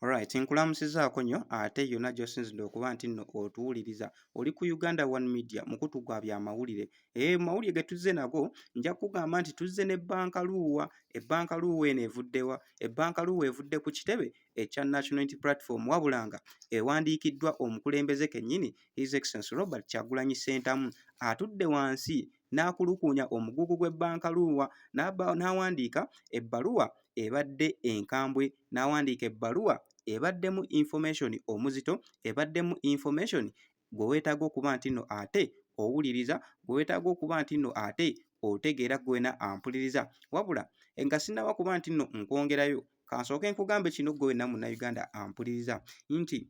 Alright, nkulamusizaako nnyo ate yonna gy'osinzidde okuba nti nno otuwuliriza. Oli ku Uganda One Media, mukutu gwa byamawulire. Mu mawulire ge tuzze nago, nja kugamba nti tuzze n'ebbankaluuwa. Ebbankaluuwa eno evudde wa? Ebbankaluuwa evudde ku kitebe ekya National Unity Platform wabula nga ewandiikiddwa omukulembeze kennyini His Excellency Robert Kyagulanyi Ssentamu. Atudde wansi n'akulukuunya omugugu gw'ebbankaluuwa n'awandiika ebbaluwa ebadde enkambwe, n'awandiika ebbaluwa ebaddemu information omuzito, ebaddemu information gwe weetaaga okuba nti nno ate owuliriza, gwe weetaaga okuba nti nno ate otegeera gwena ampuliriza. Wabula nga sinnaba kuba nti nno nkwongerayo, kansooke nkugambe kino gwe wenna munnayuganda ampuliriza nti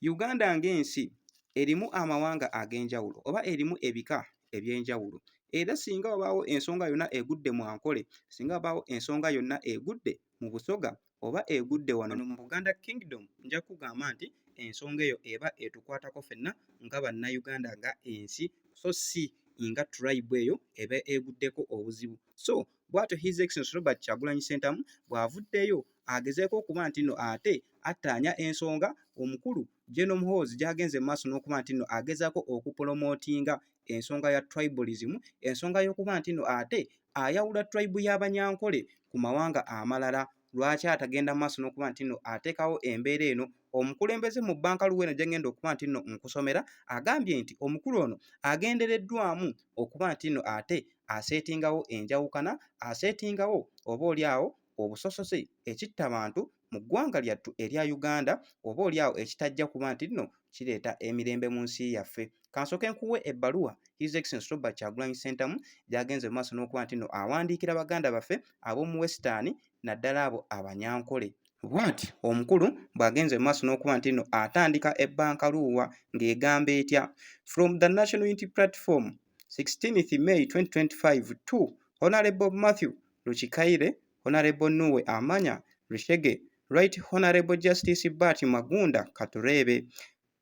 Uganda ng'ensi erimu amawanga ag'enjawulo oba erimu ebika eby'enjawulo. Era singa wabaawo ensonga yonna egudde mu Ankole, singa wabaawo ensonga yonna egudde mu Busoga oba egudde wano mu Buganda Kingdom, nja kugamba nti ensonga eyo eba etukwatako ffenna nga bannayuganda nga ensi, so si nga tribe eyo eba eguddeko obuzibu. So bw'atyo His Excellency Robert Kyagulanyi Ssentamu bw'avuddeyo agezeeko okuba nti nno ate attaanya ensonga omukulu General Muhoozi gy'agenze mu maaso n'okuba nti nno agezaako okupolomootinga ensonga ya tribalism, ensonga y'okuba nti nno ate ayawula tribe y'Abanyankole ku mawanga amalala. Lwaki atagenda mu maaso n'okuba nti nno ateekawo embeera eno? Omukulembeze mu bbankaluuwa eno gye ngenda okuba nti nno nkusomera agambye nti omukulu ono agendereddwamu okuba nti nno ate aseetingawo enjawukana, aseetingawo oboolyawo obusosoze ekittabantu mu ggwanga lyattu erya Uganda, oboolyawo ekitajja kuba nti nno kireeta emirembe mu nsi yaffe. Kansooke nkuwe ebbaluwa His Excellency Robert Kyagulanyi Ssentamu gy'agenze mu maaso n'okuba nti nno awandiikira baganda baffe ab'omu Western naddala abo Abanyankole. Bw'ati omukulu bw'agenze mu maaso n'okuba nti nno atandika ebbankaluuwa ng'egamba etya: From the National Unity Platform 16th May 2025 to Honorable Matthew Luchikaire, Honorable Nuwe Amanya Rushege, Right Honorable Justice Bati Magunda Katurebe,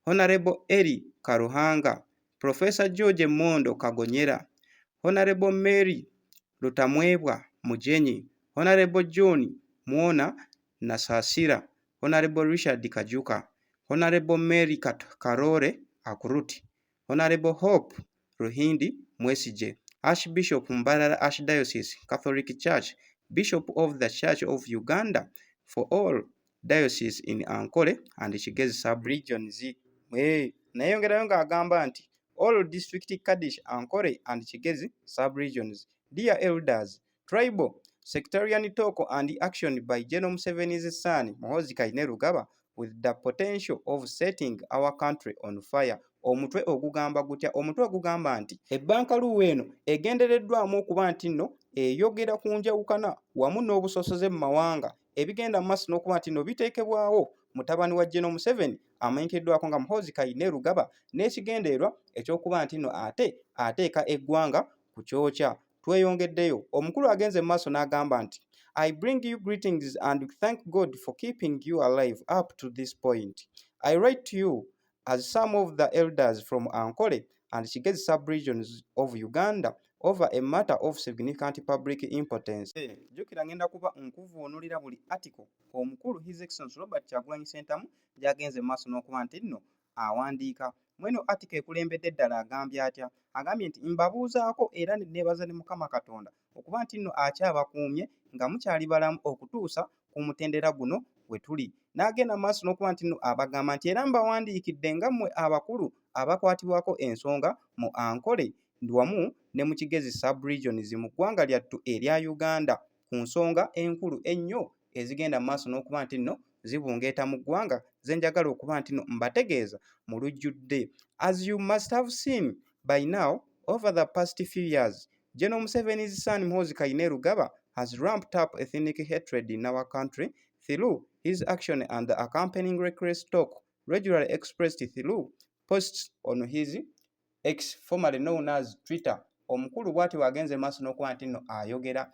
Honorable Eri Karuhanga, Professor George Mondo Kagonyera, Honorable Mary Lutamwebwa Mujenyi, Honorable John Mwona Nasasira, Honorable Richard Kajuka, Honorable Mary Karore Akuruti, Honorable Hope Ruhindi Mwesije, Archbishop Mbarara Archdiocese Catholic Church, Bishop of the Church of Uganda for all dioceses in Ankole and Kigezi sub-regions. Nayongerayo ng'agamba nti all district Kaddish Ankole and Kigezi sub-regions. Dear elders, tribal sectarian talk and action by General Museveni's son Muhoozi Kainerugaba with the potential of setting our country on fire. Omutwe ogugamba gutya? Omutwe ogugamba nti ebbankaluuwa eno egendereddwamu okuba nti nno eyogera ku njawukana wamu n'obusosoze mu mawanga ebigenda mu maaso n'okuba nti nno biteekebwawo mutabani wa General Museveni amanyikiddwako nga Muhoozi Kainerugaba n'ekigendeerwa ekyokuba nti nno ate ateeka eggwanga ku kyokya. Tweyongeddeyo, omukulu agenze mu maaso n'agamba nti I bring you greetings and thank God for keeping you alive up to this point. I write to you as some of the elders from Ankole and Kigezi sub-regions of Uganda over a matter of significant public importance. Jjukira ngenda kuba nkuvuunulira buli article omukulu His Excellency Robert Kyagulanyi Ssentamu gy'agenze mu maaso n'okuba nti nno awandiika. Mweno article ekulembedde ddala agambye atya? Agambye nti mbabuuzaako era neebaza ne Mukama Katonda okuba nti nno akyabakuumye nga mukyali balamu okutuusa ku mutendera guno we tuli. N'agenda maaso n'okuba nti nno abagamba nti era mbawandiikidde nga mmwe abakulu abakwatibwako ensonga mu Ankole wamu ne mu Kigezi sub-regions mu ggwanga lyattu erya Uganda ku nsonga enkulu ennyo ezigenda maaso n'okuba nti nno zibungeeta mu ggwanga ze njagala okuba nti nno mbategeeza mu lujjudde. As you must have seen by now, over the past few years, General Museveni's son Muhoozi Kainerugaba has ramped up ethnic hatred in our country through his action and the accompanying reckless talk regularly expressed through posts on his X, formerly known as Twitter. Omukulu bw'atyo bw'agenze maaso n'okuba nti nno ayogera.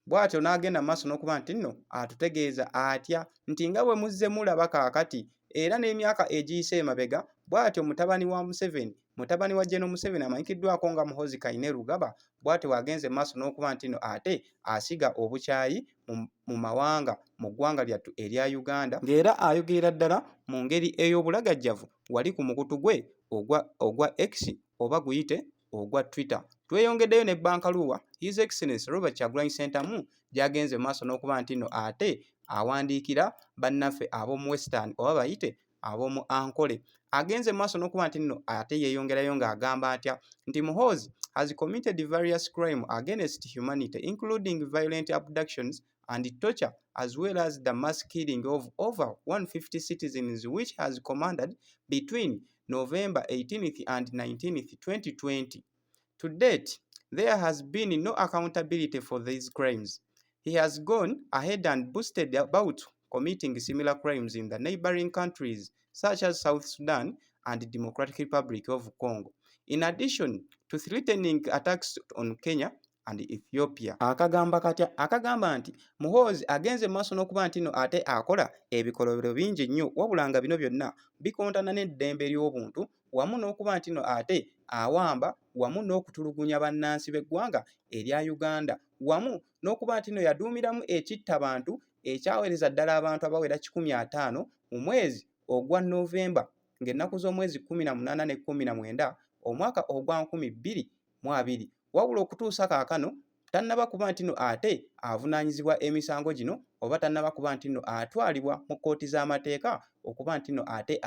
Bw'atyo n'agenda maaso n'okuba nti nno atutegeeza atya nti nga bwe muzze mulaba kaakati era n'emyaka egiyise emabega bw'atyo mutabani wa Museveni, mutabani wa General Museveni amanyikiddwako nga Muhoozi Kainerugaba, bw'atyo bw'agenze maaso n'okuba nti nno ate asiga obukyayi mu mawanga mu ggwanga lyattu erya Uganda, ng'era ayogerera ddala mu ngeri ey'obulagajjavu wali ku mukutu gwe ogwa X oba guyite ogwa Twitter. Tweyongeddeyo ne Bankaluwa, His Excellency Robert Kyagulanyi Ssentamu gy'agenze maaso n'okuba nti nno ate awandiikira bannaffe ab'omu Western oba bayite ab'omu Ankole. Agenze maaso n'okuba nti nno ate yeeyongerayo ng'agamba atya nti Muhoozi has committed various crimes against humanity including violent abductions and torture as well as the mass killing of over 150 citizens which has commanded between November 18th and 19th, 2020. To date, there has been no accountability for these crimes. He has gone ahead and boasted about committing similar crimes in the neighboring countries such as South Sudan and the Democratic Republic of Congo, in addition to threatening attacks on Kenya and Ethiopia. Akagamba katya? Akagamba nti Muhoozi agenze maaso n'okuba nti nno ate akola ebikolobero bingi nnyo, wabula nga bino byonna bikontana n'eddembe ly'obuntu wamu n'okuba nti nno ate awamba wamu n'okutulugunya bannansi b'eggwanga erya Uganda, wamu n'okuba nti nno yaduumiramu ekittabantu ekyaweereza ddala abantu abawera 150 mu mwezi ogwa Novemba ng'ennaku z'omwezi 18 ne 19 omwaka ogwa 2020, wabula okutuusa kaakano tannaba kuba nti nno ate avunaanyizibwa emisango gino oba tannaba kuba nti nno atwalibwa mu kkooti z'amateeka okuba nti nno ate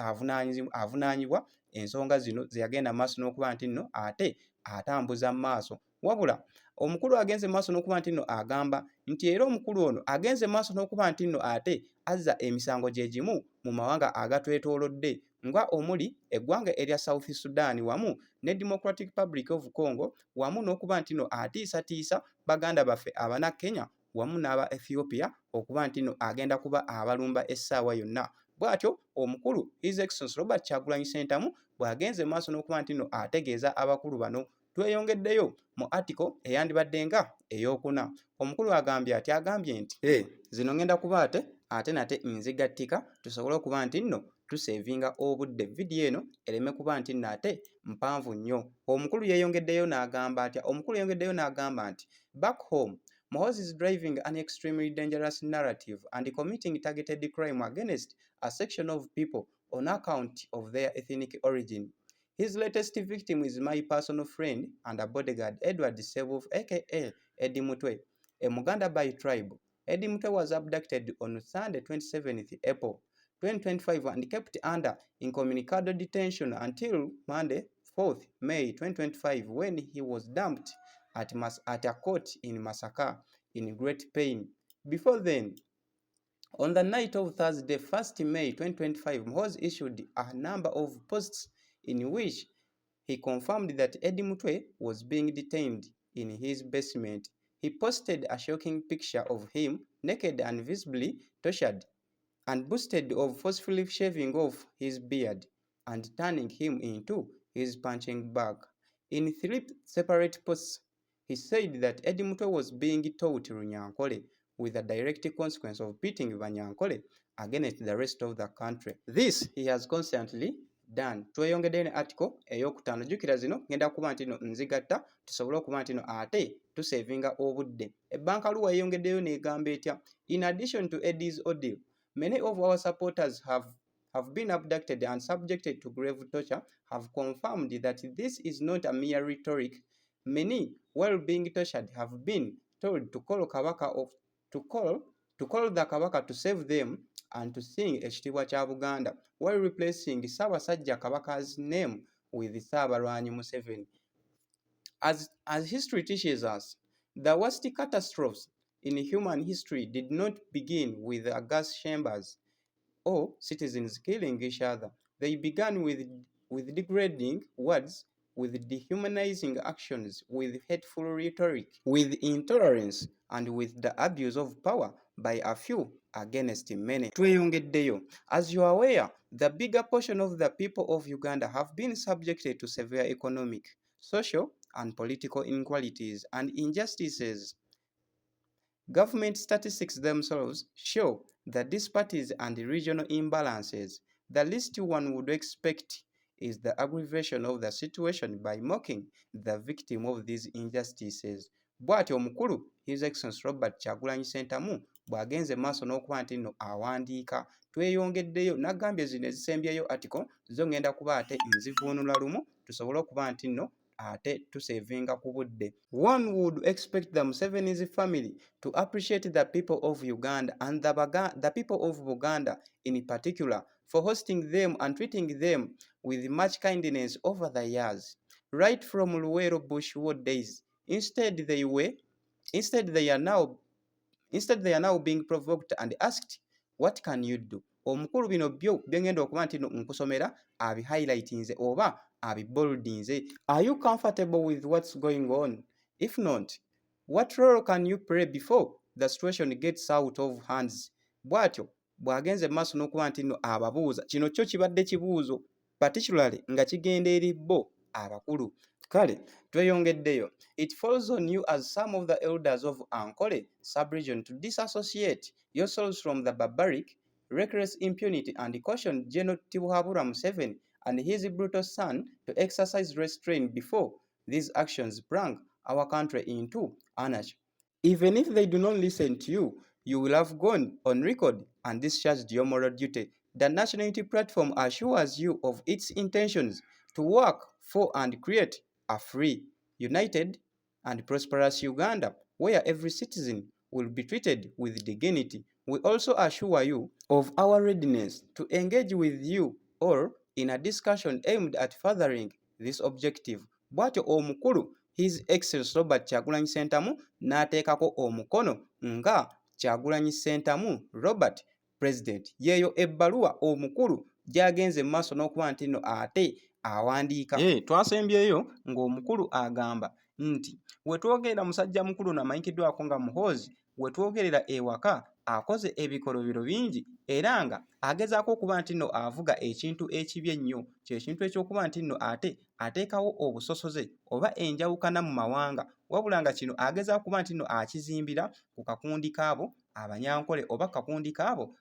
avunaanyibwa ensonga zino ze yagenda maaso n'okuba nti nno ate atambuza mu maaso. Wabula omukulu agenze maaso n'okuba nti nno agamba nti era omukulu ono agenze maaso n'okuba nti nno ate azza emisango gye gimu mu mawanga agatwetoolodde nga omuli eggwanga erya South Sudan wamu ne Democratic Republic of Congo, wamu n'okuba nti nno atiisatiisa baganda baffe abana Kenya wamu n'aba Ethiopia okuba nti nno agenda kuba abalumba essaawa yonna. Bw'atyo omukulu His Excellency Robert Kyagulanyi Ssentamu bw'agenze maaso n'okuba nti nno ategeeza abakulu bano. Tweyongeddeyo mu article eyandibadde nga ey'okuna. Omukulu agambye ati agambye nti zino ngenda kuba ate nate nzigattika tusobole okuba nti nno tusevinga obudde. Vidiyo eno ereme kuba nti nno ate mpanvu nnyo. Omukulu yeeyongeddeyo n'agamba atya? Omukulu yeeyongeddeyo n'agamba nti back home Muhoozi is driving an extremely dangerous narrative and committing targeted crime against a section of people on account of their ethnic origin. His latest victim is my personal friend and a bodyguard, Edward Sebufu, aka Eddie Mutwe, a Muganda by tribe. Eddie Mutwe was abducted on Sunday, 27th April 2025 and kept under incommunicado detention until Monday, 4th May 2025, when he was dumped at a court in Masaka in great pain. Before then, on the night of Thursday, 1st May 2025, Muhoozi issued a number of posts in which he confirmed that Eddie Mutwe was being detained in his basement. He posted a shocking picture of him naked and visibly tortured, and boasted of forcefully shaving off his beard and turning him into his punching bag. In 3 separate posts, he said that Eddie Mutwe was being taught Runyankole, with the direct consequence of beating Banyankole against the rest of the country. This he has constantly done. Tweyongeddeyo ne article ey'okutaano. Jjukira zino ngenda kuba nti no nzigatta tusobole okuba nti no ate tusevinga obudde. Ebbankaluwa yeeyongeddeyo n'egamba etya? In addition to Eddie's ordeal, many of our supporters have been abducted and subjected to grave torture, have confirmed that this is not a mere rhetoric. Many, while being tortured, have been told to call the Kabaka to save them and to sing ekitiibwa kya Buganda, while replacing Ssaabasajja Kabaka's name with Ssaabalwanyi Museveni. As history teaches us, the worst catastrophes in human history did not begin with gas chambers or citizens killing each other. They began with degrading words, with dehumanizing actions, with hateful rhetoric, with intolerance, and with the abuse of power by a few against many. Tweyongeddeyo. As you are aware, the bigger portion of the people of Uganda have been subjected to severe economic, social, and political inequalities and injustices. Government statistics themselves show the disparities and regional imbalances. The least one would expect is the aggravation of the situation by mocking the victim of these injustices. Bw'atyo omukulu His Excellency Robert Kyagulanyi Ssentamu bw'agenze maaso n'okuba nti nno awandiika. Tweyongeddeyo n'agambye zino ezisembyeyo article zo ngenda kuba ate nzivuunula lumu tusobole okuba nti nno ate tusevinga ku budde. One would expect the Museveni's family to appreciate the people of Uganda and the people of Buganda in particular for hosting them and treating them with much kindness over the years, right from Luwero Bushwood days. Instead they are now being provoked and asked, what can you do? Omukulu bino byo byengenda okuba nti nkusomera abi highlightinze oba abi boldinze. Are you comfortable with what's going on? If not, what role can you play before the situation gets out of hands? Bw'atyo bw'agenze maaso n'okuba nti nno ababuuza, kino kyo kibadde kibuuzo particularly nga kigenda eri bo abakulu. Kale tweyongeddeyo. It falls on you as some of the elders of Ankole sub-region to disassociate yourselves from the barbaric, reckless impunity and caution General Tibuhaburwa Museveni and his brutal son to exercise restraint before these actions bring our country into anarchy. Even if they do not listen to you, you will have gone on record and discharged your moral duty. The National Unity Platform assures you of its intentions to work for and create a free, united, and prosperous Uganda where every citizen will be treated with dignity. We also assure you of our readiness to engage with you all in a discussion aimed at furthering this objective. Bw'atyo omukulu His Excellency Robert Kyagulanyi Ssentamu n'ateekako omukono nga Kyagulanyi Ssentamu Robert President. Yeeyo ebbaluwa omukulu gy'agenze mu maaso n'okuba nti nno ate awandiika. Twasembyeyo ng'omukulu agamba nti wetwogerera musajja mukulu n'amanyikiddwako nga Muhoozi, wetwogerera ewaka akoze ebikolobero bingi era nga agezaako okuba nti nno avuga ekintu ekibi ennyo, kyekintu ekyokuba nti nno ate ateekawo obusosoze oba enjawukana mu mawanga, wabula nga kino agezaako okuba nti nno akizimbira ku kakundi kaabo Abanyankole oba kakundi kaabo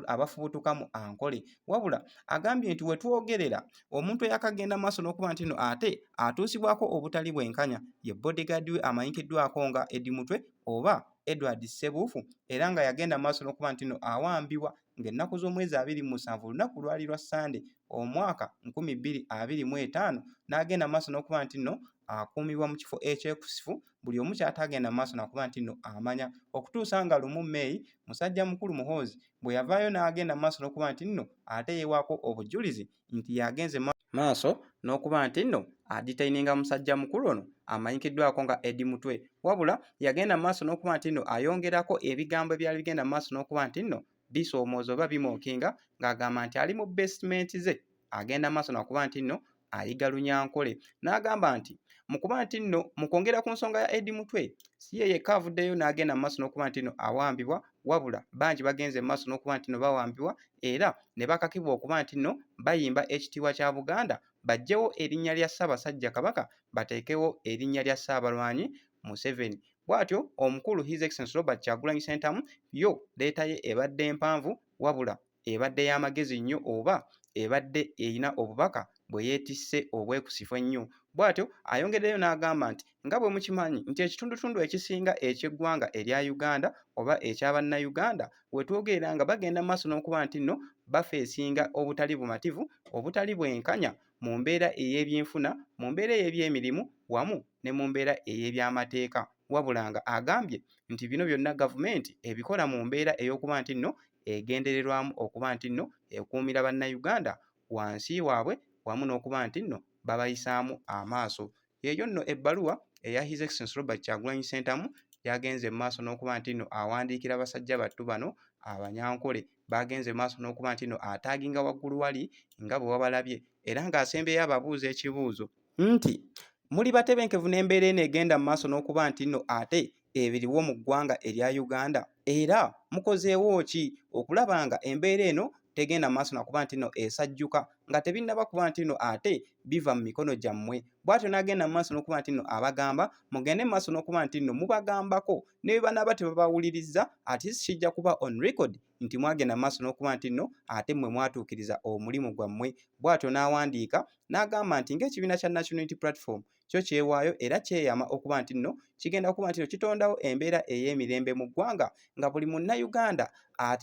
abafubutuka mu Ankole. Wabula agambye nti wetwogerera omuntu eyakagenda maaso n'okuba nti nno ate atuusibwako obutali bwenkanya ye bodyguard we amanyikiddwako nga Eddie Mutwe oba Edward Ssebuufu, era nga yagenda maaso n'okuba nti nno awambibwa ng'ennaku z'omwezi 27 lunaku lwali lwa Sande omwaka 2025 n'agenda maaso n'okuba nti nno akuumibwa mu kifo ekyekusifu, buli omu ky'atagenda maaso n'akuba nti nno amanya, okutuusa nga lumu May musajja mukulu Muhoozi bwe yavaayo n'agenda maaso n'okuba nti nno ate yeewaako obujulizi nti yagenze maaso n'okuba nti nno adetaininga musajja mukulu ono amanyikiddwako nga Eddie Mutwe, wabula yagenda maaso n'okuba nti nno ayongerako ebigambo ebyali bigenda maaso n'okuba nti nno bisoomooza oba bimookinga, ng'agamba nti ali mu basement ze agenda maaso n'okuba nti nno ayiga Lunyankole. N'agamba nti mukuba nti nno mu kwongera ku nsonga ya Eddie Mutwe si ye yekka avuddeyo n'agenda maaso n'okuba nti nno awambibwa, wabula bangi bagenze maaso n'okuba nti nno bawambibwa era ne bakakibwa okuba nti nno bayimba ekitiibwa kya Buganda, baggyewo erinnya lya Ssaabasajja Kabaka bateekewo erinnya lya Ssaabalwanyi Museveni. Bw'atyo omukulu His Excellency Robert Kyagulanyi Ssentamu yo leeta ye ebadde mpanvu, wabula ebadde y'amagezi nnyo oba ebadde erina obubaka bwe yeetisse obwekusifu ennyo. Bw'atyo ayongereyo n'agamba nti nga bwe mukimanyi nti ekitundutundu ekisinga eky'eggwanga erya Uganda oba eky'Abannayuganda wetwogerera nga bagenda maaso n'okuba nti nno bafeesinga obutali bumativu, obutali bwenkanya mu mbeera ey'ebyenfuna, mu mbeera ey'ebyemirimu wamu ne mu mbeera ey'ebyamateeka, wabula nga agambye nti bino byonna gavumenti ebikola mu mbeera ey'okuba nti nno egendererwamu okuba nti nno ekuumira Bannayuganda wansi waabwe wamu n'okuba nti nno babayisaamu amaaso. Yeeyo nno ebbaluwa eya His Excellency Robert Kyagulanyi Ssentamu yagenze mu maaso n'okuba nti nno awandiikira basajja battu bano Abanyankole, bagenze maaso n'okuba nti nno ataaginga waggulu wali nga bwe wabalabye, era ng'asembeyo ababuuza ekibuuzo nti muli batebenkevu n'embeera eno egenda mu maaso n'okuba nti nno ate ebiriwo mu ggwanga erya Uganda, era mukozeewo ki okulaba nga embeera eno tegenda maaso nakuba nti nno esajjuka nga tebinnaba kuba nti nno ate biva mu mikono gyammwe. Bw'atyo n'agenda mu maaso n'okuba nti nno abagamba mugende mu maaso n'okuba nti nno mubagambako ne bwe banaaba tebabawulirizza at least kijja kuba on record nti mwagenda mu maaso n'okuba nti nno ate mmwe mwatuukiriza omulimu gwammwe. Bw'atyo n'awandiika n'agamba nti ng'ekibiina kya National Unity Platform kyo kyewaayo era kyeyama okuba nti nno kigenda kuba nti nno kitondawo embeera ey'emirembe mu ggwanga nga buli munnayuganda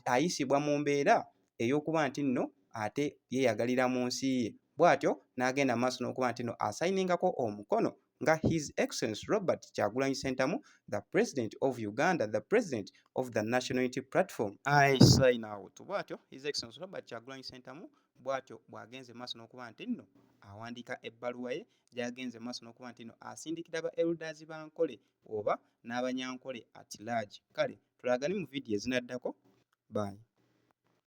ayisibwa mu mbeera ey'okuba nti nno ate yeeyagalira mu nsi ye. Bw'atyo n'agenda mu maaso n'okuba nti nno asayiningako omukono nga His Excellency Robert Kyagulanyi Ssentamu, the President of Uganda, the President of the National Unity Platform. I sign out. Bw'atyo His Excellency Robert Kyagulanyi Ssentamu bw'atyo bw'agenze maaso n'okuba nti nno awandiika ebbaluwa ye gy'agenze maaso n'okuba nti nno asindikira ba elders ba Nkole oba n'abanyankole at large. Kale tulagane mu vidiyo ezinaddako. Bye.